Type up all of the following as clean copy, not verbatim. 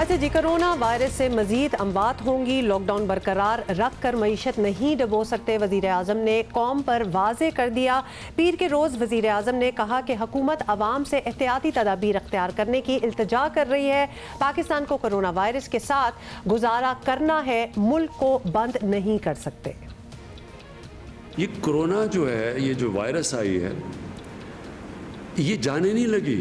अच्छा जी, corona virus से मजीद अमवात होंगी, लॉकडाउन बरकरार रख कर मईशत नहीं डबो सकते। वजीर आजम ने कौम पर वाजे कर दिया। पीर के रोज़ वजीर आजम ने कहा कि हुकूमत अवाम से एहतियाती तदाबीर अख्तियार करने की इल्तिजा कर रही है। पाकिस्तान को कोरोना वायरस के साथ गुजारा करना है, मुल्क को बंद नहीं कर सकते। ये कोरोना जो है, ये जो वायरस आई है, ये जाने नहीं लगी।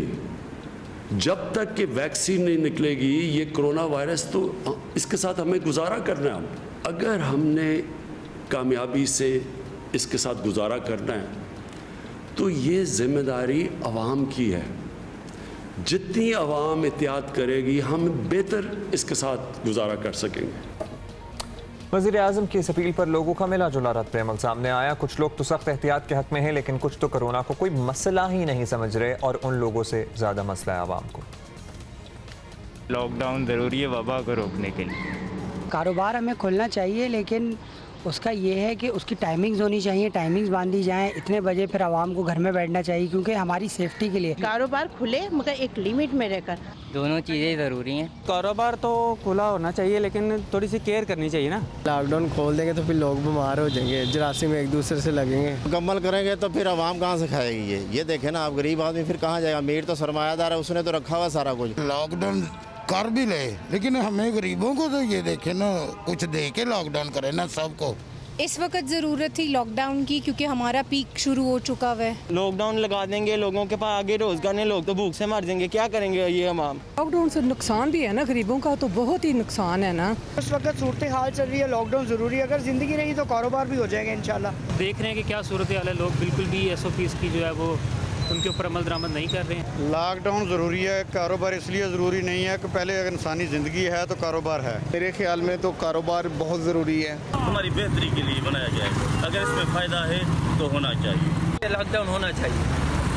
जब तक कि वैक्सीन नहीं निकलेगी ये कोरोना वायरस, तो इसके साथ हमें गुजारा करना है। अगर हमने कामयाबी से इसके साथ गुजारा करना है तो ये जिम्मेदारी अवाम की है। जितनी अवाम एहतियात करेगी हम बेहतर इसके साथ गुजारा कर सकेंगे। वज़ीर आज़म की इस अपील पर लोगों का मिला जुला रद्द अमल सामने आया। कुछ लोग तो सख्त एहतियात के हक में हैं, लेकिन कुछ तो कोरोना को कोई मसला ही नहीं समझ रहे, और उन लोगों से ज़्यादा मसला है आवाम को। लॉकडाउन ज़रूरी है वबा को रोकने के लिए। कारोबार हमें खोलना चाहिए, लेकिन उसका ये है कि उसकी टाइमिंग्स होनी चाहिए, टाइमिंग्स बांधी जाएं। इतने बजे फिर आवाम को घर में बैठना चाहिए, क्योंकि हमारी सेफ्टी के लिए। कारोबार खुले मगर एक लिमिट में रहकर। दोनों चीज़ें ज़रूरी हैं। कारोबार तो खुला होना चाहिए, लेकिन थोड़ी सी केयर करनी चाहिए ना। लॉकडाउन खोल देंगे तो फिर लोग बीमार हो जाएंगे, जरासीम एक दूसरे से लगेंगे। मुकम्मल करेंगे तो फिर आवाम कहाँ से खाएगी? ये देखें ना, आप गरीब आदमी फिर कहाँ जाएगा? अमीर तो सरमायादार है, उसने तो रखा हुआ सारा कुछ। लॉकडाउन कर भी ले, लेकिन हमें गरीबों को तो ये देखे ना, कुछ दे के लॉकडाउन करे ना सबको। इस वक्त ज़रूरत थी लॉकडाउन की, क्योंकि हमारा पीक शुरू हो चुका हुआ है। लॉकडाउन लगा देंगे, लोगों के पास आगे रोजगार नहीं, लोग तो भूख से मर जाएंगे। क्या करेंगे ये हम? लॉकडाउन से नुकसान भी है ना, गरीबों का तो बहुत ही नुकसान है ना। इस वक्त सूरत हाल चल रही है, लॉकडाउन ज़रूरी है। अगर ज़िंदगी रही तो कारोबार भी हो जाएगा इंशाल्लाह। देख रहे हैं कि क्या सूरत हाल है, लोग बिल्कुल भी SOPs की जो है वो उनके ऊपर अमल दरामद नहीं कर रहे हैं। लॉकडाउन ज़रूरी है, कारोबार इसलिए ज़रूरी नहीं है कि पहले अगर इंसानी ज़िंदगी है तो कारोबार है। मेरे ख्याल में तो कारोबार बहुत ज़रूरी है, हमारी बेहतरी के लिए बनाया जाए। अगर इसमें फ़ायदा है तो होना चाहिए। लॉकडाउन होना चाहिए,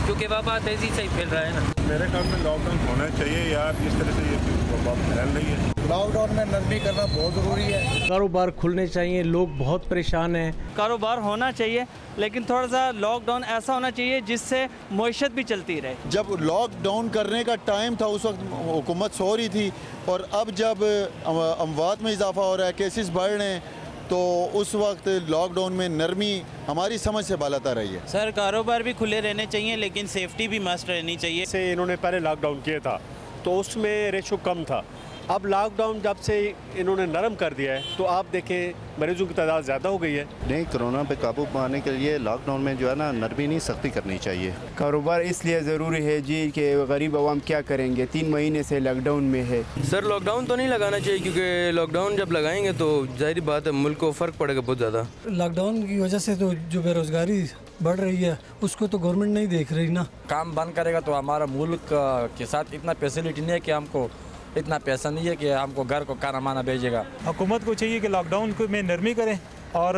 क्योंकि वबा तेज़ी से फैल रहा है ना। मेरे ख्याल में लॉकडाउन होना चाहिए यार, जिस तरह से ये वबा फैल रही है। लॉकडाउन में नरमी करना बहुत ज़रूरी है। कारोबार खुलने चाहिए, लोग बहुत परेशान हैं। कारोबार होना चाहिए, लेकिन थोड़ा सा लॉकडाउन ऐसा होना चाहिए जिससे मईशत भी चलती रहे। जब लॉकडाउन करने का टाइम था उस वक्त हुकूमत सो रही थी, और अब जब अमवात में इजाफा हो रहा है, केसेस बढ़ रहे हैं, तो उस वक्त लॉकडाउन में नरमी हमारी समझ से बालता रही है। सर, कारोबार भी खुले रहने चाहिए, लेकिन सेफ्टी भी मस्ट रहनी चाहिए। से इन्होंने पहले लॉकडाउन किया था तो उसमें रेशो कम था। अब लॉकडाउन जब से इन्होंने नरम कर दिया है तो आप देखें मरीजों की तादाद ज़्यादा हो गई है। नहीं, कोरोना पे काबू पाने के लिए लॉकडाउन में जो है ना, नरमी नहीं सख्ती करनी चाहिए। कारोबार इसलिए ज़रूरी है जी कि गरीब आवाम क्या करेंगे, 3 महीने से लॉकडाउन में है। सर, लॉकडाउन तो नहीं लगाना चाहिए, क्योंकि लॉकडाउन जब लगाएंगे तो जाहिर बात है मुल्क को फ़र्क पड़ेगा बहुत ज़्यादा। लॉकडाउन की वजह से तो जो बेरोज़गारी बढ़ रही है उसको तो गवर्नमेंट नहीं देख रही ना। काम बंद करेगा तो हमारा मुल्क के साथ इतना फैसिलिटी नहीं है कि हमको इतना पैसा नहीं है कि हमको घर को खाना माना भेजेगा। हुकूमत को चाहिए कि लॉकडाउन में नरमी करें और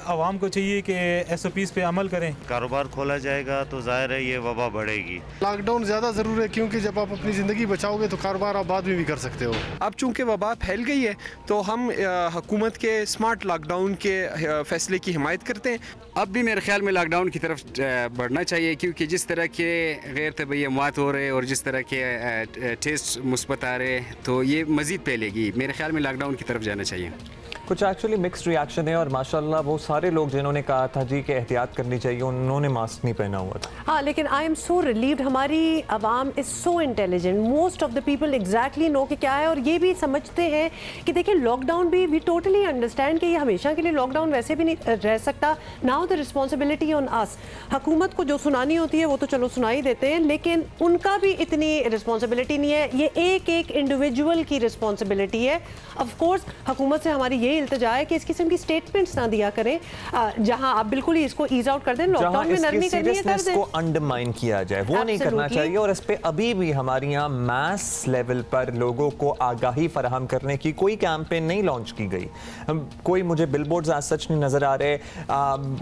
आवाम को चाहिए कि SOPs पे अमल करें। कारोबार खोला जाएगा तो जाहिर है ये वबा बढ़ेगी। लॉकडाउन ज़्यादा ज़रूरी है, क्योंकि जब आप अपनी ज़िंदगी बचाओगे तो कारोबार आप बाद में भी कर सकते हो। अब चूँकि वबा फैल गई है तो हम हुकूमत के स्मार्ट लॉकडाउन के फैसले की हिमायत करते हैं। अब भी मेरे ख्याल में लॉकडाउन की तरफ बढ़ना चाहिए, क्योंकि जिस तरह के गैर तबी अमवात हो रहे और जिस तरह के टेस्ट मुस्बत आ रहे, तो ये मज़ीद फैलेगी। मेरे ख्याल में लॉकडाउन की तरफ जाना चाहिए। कुछ एक्चुअली मिक्स्ड रिएक्शन है, और माशाल्लाह वो सारे लोग जिन्होंने कहा था जी कि एहतियात करनी चाहिए, उन्होंने मास्क नहीं पहना हुआ था। हाँ, लेकिन आई एम सो रिलीव्ड। हमारी आवाम is so intelligent. Most of the people exactly know कि क्या है, और ये भी समझते हैं कि देखिए लॉकडाउन भी वी टोटली अंडरस्टैंड कि ये हमेशा के लिए लॉकडाउन वैसे भी नहीं रह सकता। Now the responsibility on us. हुकूमत को जो सुनानी होती है वो तो चलो सुना ही देते हैं, लेकिन उनका भी इतनी रिस्पॉन्सिबिलिटी नहीं है। ये एक एक इंडिविजुअल की रिस्पॉन्सिबिलिटी है। ऑफकोर्स हुकूमत से हमारी ये इल्तिजा है कि इस किस्म की स्टेटमेंट्स ना दिया करें जहां आप बिल्कुल ही इसको ईज आउट कर दें, लॉकडाउन में नरमी करनी है कर दें, को अंडरमाइन किया जाए, वो नहीं करना चाहिए। और इस पे अभी भी हमारे यहाँ मैस लेवल पर लोगों को आगाही फराहम करने की कोई कैंपेन नहीं लॉन्च की गई। कोई मुझे बिलबोर्ड्स आज सच नहीं नजर आ रहे,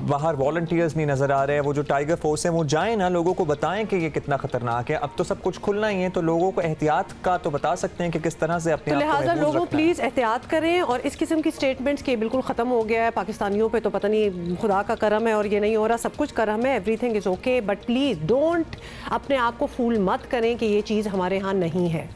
बाहर वॉलंटियर्स नहीं नजर आ रहे। वो जो टाइगर फोर्स है वो जाए ना, लोगों को बताएं कि ये कितना खतरनाक है। अब तो सब कुछ खुलना ही है, तो लोगों को एहतियात का तो बता सकते हैं कि किस तरह से अपने आप को लिहाजा लोगों प्लीज एहतियात करें। और इस किस्म की स्टेटमेंट्स के बिल्कुल ख़त्म हो गया है। पाकिस्तानियों पे तो पता नहीं खुदा का करम है और ये नहीं हो रहा, सब कुछ करम है, everything is okay, but please don't अपने आप को फूल मत करें कि ये चीज़ हमारे यहाँ नहीं है।